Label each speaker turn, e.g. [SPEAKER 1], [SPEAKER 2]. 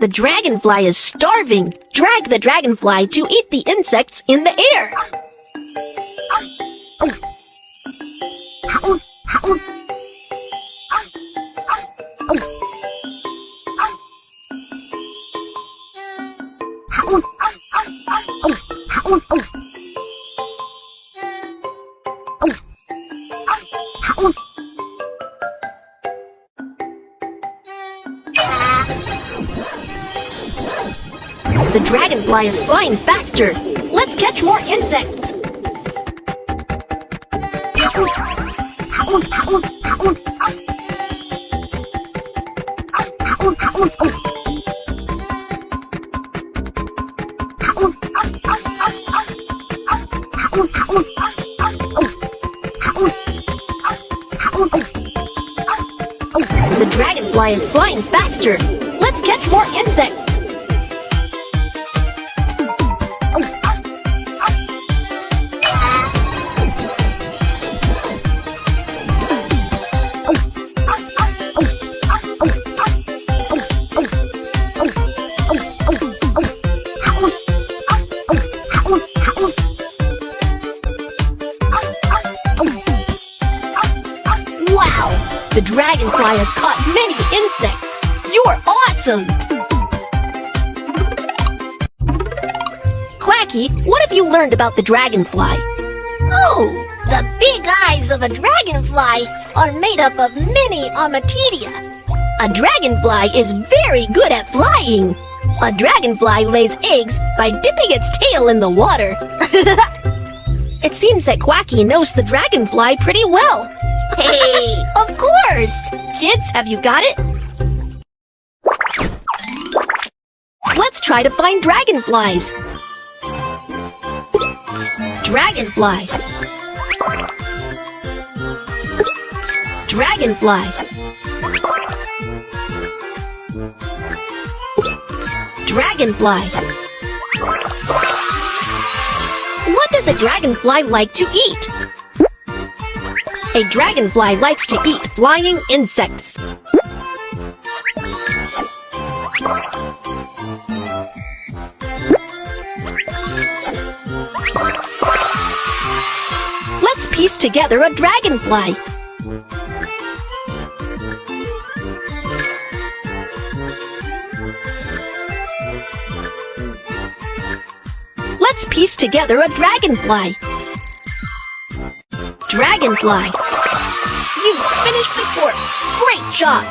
[SPEAKER 1] The dragonfly is starving. Drag the dragonfly to eat the insects in the air. The dragonfly is flying faster. Let's catch more insects. The dragonfly is flying faster. Let's catch more insects. Wow! The dragonfly has caught many insects! You're awesome! Quacky, what have you learned about the dragonfly?
[SPEAKER 2] Oh, the big eyes of a dragonfly are made up of many ommatidia.
[SPEAKER 1] A dragonfly is very good at flying! A dragonfly lays eggs by dipping its tail in the water. It seems that Quacky knows the dragonfly pretty well.
[SPEAKER 2] Hey!
[SPEAKER 1] Of course! Kids, have you got it? Let's try to find dragonflies. Dragonfly. Dragonfly. Dragonfly. What does a dragonfly like to eat? A dragonfly likes to eat flying insects. Let's piece together a dragonfly. Let's piece together a dragonfly. Dragonfly. You finished the course. Great job.